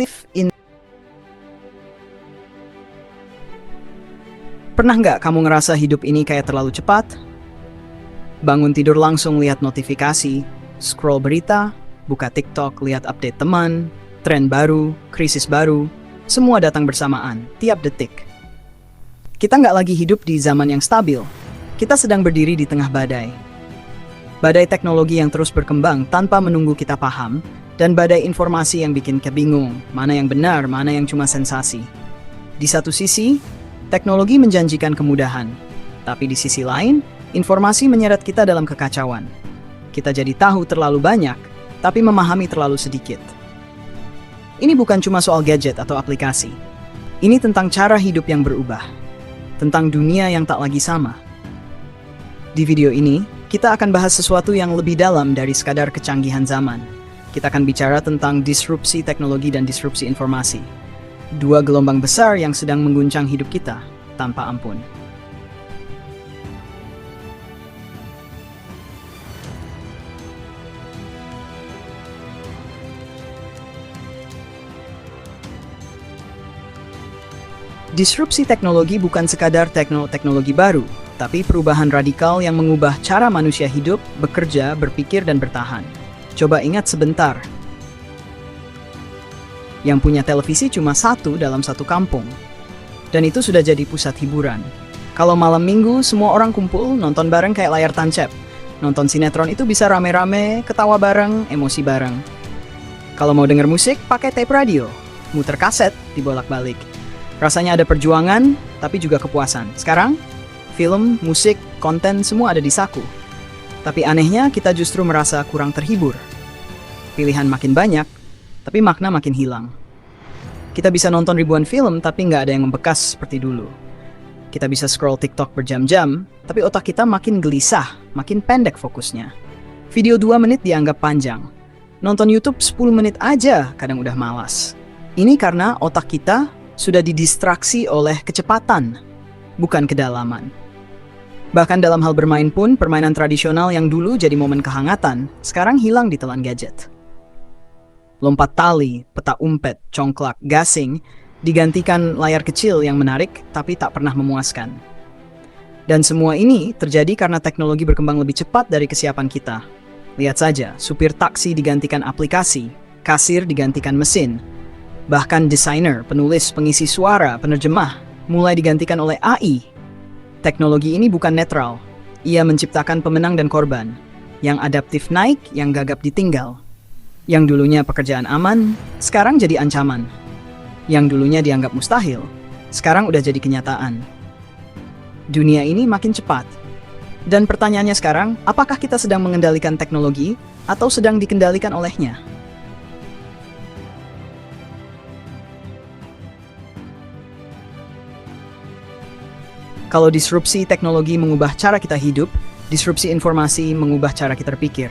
interaktif. Pernah nggak kamu ngerasa hidup ini kayak terlalu cepat? Bangun tidur langsung lihat notifikasi, scroll berita, buka TikTok lihat update teman, tren baru, krisis baru, semua datang bersamaan, tiap detik. Kita nggak lagi hidup di zaman yang stabil, kita sedang berdiri di tengah badai. Badai teknologi yang terus berkembang tanpa menunggu kita paham, dan badai informasi yang bikin kita bingung, mana yang benar, mana yang cuma sensasi. Di satu sisi, teknologi menjanjikan kemudahan, tapi di sisi lain, informasi menyeret kita dalam kekacauan. Kita jadi tahu terlalu banyak, tapi memahami terlalu sedikit. Ini bukan cuma soal gadget atau aplikasi. Ini tentang cara hidup yang berubah. Tentang dunia yang tak lagi sama. Di video ini, kita akan bahas sesuatu yang lebih dalam dari sekadar kecanggihan zaman. Kita akan bicara tentang disrupsi teknologi dan disrupsi informasi. Dua gelombang besar yang sedang mengguncang hidup kita, tanpa ampun. Disrupsi teknologi bukan sekadar teknologi baru, tapi perubahan radikal yang mengubah cara manusia hidup, bekerja, berpikir, dan bertahan. Coba ingat sebentar. Yang punya televisi cuma satu dalam satu kampung. Dan itu sudah jadi pusat hiburan. Kalau malam minggu semua orang kumpul nonton bareng kayak layar tancap. Nonton sinetron itu bisa rame-rame, ketawa bareng, emosi bareng. Kalau mau denger musik, pakai tape radio. Muter kaset, dibolak-balik. Rasanya ada perjuangan, tapi juga kepuasan. Sekarang, film, musik, konten semua ada di saku. Tapi anehnya kita justru merasa kurang terhibur. Pilihan makin banyak, tapi makna makin hilang. Kita bisa nonton ribuan film, tapi nggak ada yang membekas seperti dulu. Kita bisa scroll TikTok berjam-jam, tapi otak kita makin gelisah, makin pendek fokusnya. Video 2 menit dianggap panjang. Nonton YouTube 10 menit aja kadang udah malas. Ini karena otak kita sudah didistraksi oleh kecepatan, bukan kedalaman. Bahkan dalam hal bermain pun, permainan tradisional yang dulu jadi momen kehangatan, sekarang hilang ditelan gadget. Lompat tali, peta umpet, congklak, gasing, digantikan layar kecil yang menarik, tapi tak pernah memuaskan. Dan semua ini terjadi karena teknologi berkembang lebih cepat dari kesiapan kita. Lihat saja, supir taksi digantikan aplikasi, kasir digantikan mesin, bahkan desainer, penulis, pengisi suara, penerjemah, mulai digantikan oleh AI. Teknologi ini bukan netral. Ia menciptakan pemenang dan korban. Yang adaptif naik, yang gagap ditinggal. Yang dulunya pekerjaan aman, sekarang jadi ancaman. Yang dulunya dianggap mustahil, sekarang udah jadi kenyataan. Dunia ini makin cepat. Dan pertanyaannya sekarang, apakah kita sedang mengendalikan teknologi atau sedang dikendalikan olehnya? Kalau disrupsi teknologi mengubah cara kita hidup, disrupsi informasi mengubah cara kita berpikir.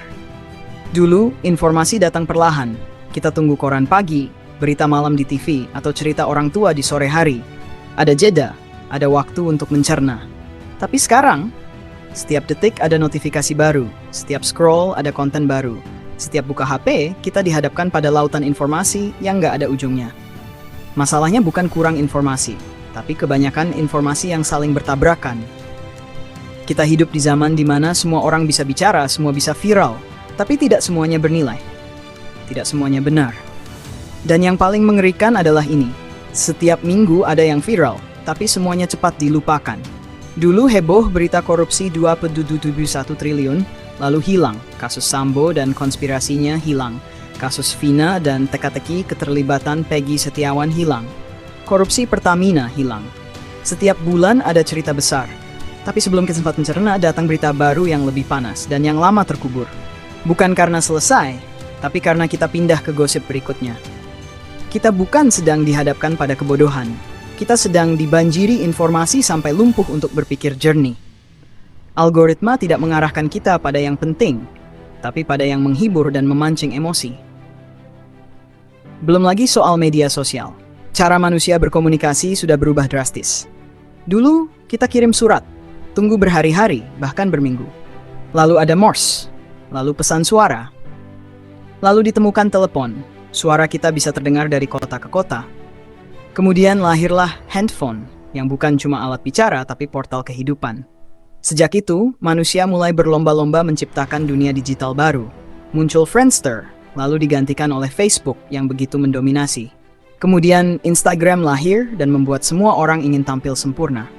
Dulu, informasi datang perlahan. Kita tunggu koran pagi, berita malam di TV, atau cerita orang tua di sore hari. Ada jeda, ada waktu untuk mencerna. Tapi sekarang, setiap detik ada notifikasi baru, setiap scroll ada konten baru. Setiap buka HP, kita dihadapkan pada lautan informasi yang nggak ada ujungnya. Masalahnya bukan kurang informasi, tapi kebanyakan informasi yang saling bertabrakan. Kita hidup di zaman di mana semua orang bisa bicara, semua bisa viral, tapi tidak semuanya bernilai. Tidak semuanya benar. Dan yang paling mengerikan adalah ini. Setiap minggu ada yang viral, tapi semuanya cepat dilupakan. Dulu heboh berita korupsi 2,71 triliun, lalu hilang. Kasus Sambo dan konspirasinya hilang. Kasus Vina dan teka-teki keterlibatan Peggy Setiawan hilang. Korupsi Pertamina hilang. Setiap bulan ada cerita besar. Tapi sebelum kita sempat mencerna, datang berita baru yang lebih panas dan yang lama terkubur. Bukan karena selesai, tapi karena kita pindah ke gosip berikutnya. Kita bukan sedang dihadapkan pada kebodohan. Kita sedang dibanjiri informasi sampai lumpuh untuk berpikir jernih. Algoritma tidak mengarahkan kita pada yang penting, tapi pada yang menghibur dan memancing emosi. Belum lagi soal media sosial. Cara manusia berkomunikasi sudah berubah drastis. Dulu, kita kirim surat, tunggu berhari-hari, bahkan berminggu. Lalu ada Morse, lalu pesan suara, lalu ditemukan telepon, Suara kita bisa terdengar dari kota ke kota. Kemudian lahirlah handphone, yang bukan cuma alat bicara tapi portal kehidupan. Sejak itu, manusia mulai berlomba-lomba menciptakan dunia digital baru. Muncul Friendster, lalu digantikan oleh Facebook yang begitu mendominasi. Kemudian Instagram lahir dan membuat semua orang ingin tampil sempurna.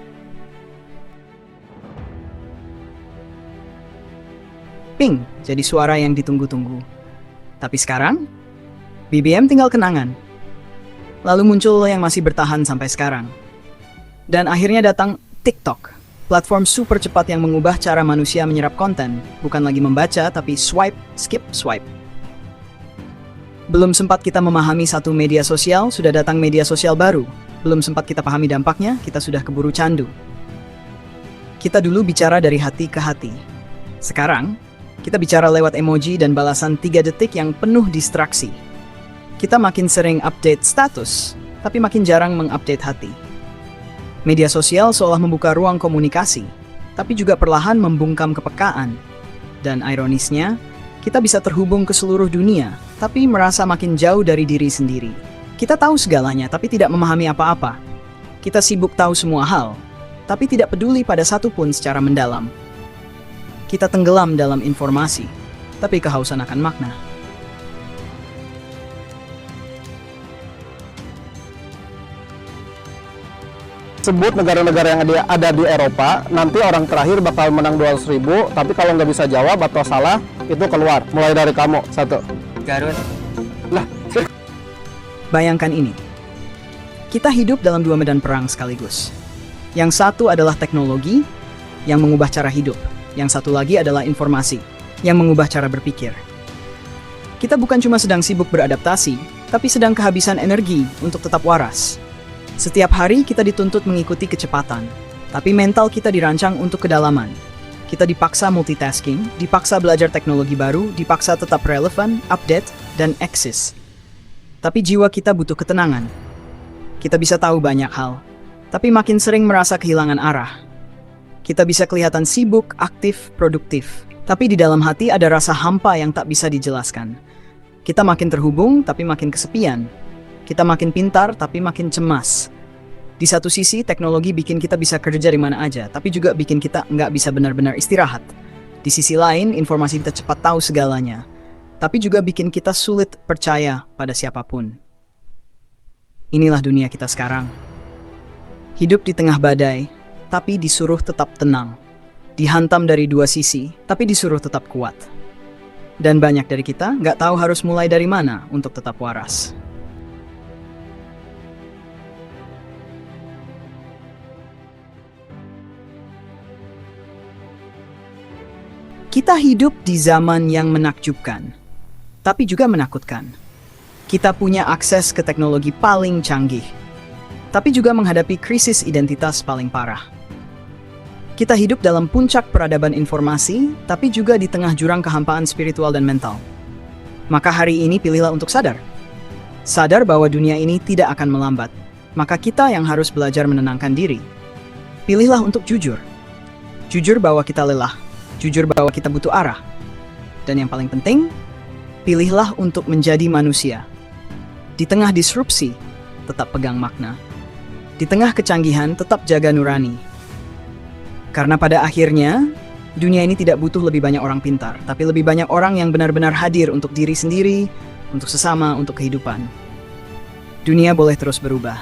Ping, jadi suara yang ditunggu-tunggu. Tapi sekarang, BBM tinggal kenangan. Lalu muncul yang masih bertahan sampai sekarang. Dan akhirnya datang TikTok, platform super cepat yang mengubah cara manusia menyerap konten, bukan lagi membaca tapi swipe, skip, swipe. Belum sempat kita memahami satu media sosial, sudah datang media sosial baru. Belum sempat kita pahami dampaknya, kita sudah keburu candu. Kita dulu bicara dari hati ke hati. Sekarang, kita bicara lewat emoji dan balasan 3 detik yang penuh distraksi. Kita makin sering update status, tapi makin jarang mengupdate hati. Media sosial seolah membuka ruang komunikasi, tapi juga perlahan membungkam kepekaan. Dan ironisnya, kita bisa terhubung ke seluruh dunia, tapi merasa makin jauh dari diri sendiri. Kita tahu segalanya, tapi tidak memahami apa-apa. Kita sibuk tahu semua hal, tapi tidak peduli pada satu pun secara mendalam. Kita tenggelam dalam informasi, tapi kehausan akan makna. Sebut negara-negara yang ada di Eropa, nanti orang terakhir bakal menang 200.000, tapi kalau nggak bisa jawab atau salah, itu keluar. Mulai dari kamu, 1. Garut. Lah, Bayangkan ini. Kita hidup dalam 2 medan perang sekaligus. Yang satu adalah teknologi, yang mengubah cara hidup. Yang satu lagi adalah informasi, yang mengubah cara berpikir. Kita bukan cuma sedang sibuk beradaptasi, tapi sedang kehabisan energi untuk tetap waras. Setiap hari kita dituntut mengikuti kecepatan, tapi mental kita dirancang untuk kedalaman. Kita dipaksa multitasking, dipaksa belajar teknologi baru, dipaksa tetap relevan, update, dan eksis. Tapi jiwa kita butuh ketenangan. Kita bisa tahu banyak hal, tapi makin sering merasa kehilangan arah. Kita bisa kelihatan sibuk, aktif, produktif, tapi di dalam hati ada rasa hampa yang tak bisa dijelaskan. Kita makin terhubung, tapi makin kesepian. Kita makin pintar, tapi makin cemas. Di satu sisi, teknologi bikin kita bisa kerja di mana aja, tapi juga bikin kita nggak bisa benar-benar istirahat. Di sisi lain, informasi kita cepat tahu segalanya, tapi juga bikin kita sulit percaya pada siapapun. Inilah dunia kita sekarang. Hidup di tengah badai, tapi disuruh tetap tenang. Dihantam dari 2 sisi, tapi disuruh tetap kuat. Dan banyak dari kita nggak tahu harus mulai dari mana untuk tetap waras. Kita hidup di zaman yang menakjubkan, tapi juga menakutkan. Kita punya akses ke teknologi paling canggih, tapi juga menghadapi krisis identitas paling parah. Kita hidup dalam puncak peradaban informasi, tapi juga di tengah jurang kehampaan spiritual dan mental. Maka hari ini pilihlah untuk sadar. Sadar bahwa dunia ini tidak akan melambat. Maka kita yang harus belajar menenangkan diri. Pilihlah untuk jujur. Jujur bahwa kita lelah. Jujur bahwa kita butuh arah. Dan yang paling penting, pilihlah untuk menjadi manusia. Di tengah disrupsi, tetap pegang makna. Di tengah kecanggihan, tetap jaga nurani. Karena pada akhirnya, dunia ini tidak butuh lebih banyak orang pintar, tapi lebih banyak orang yang benar-benar hadir untuk diri sendiri, untuk sesama, untuk kehidupan. Dunia boleh terus berubah,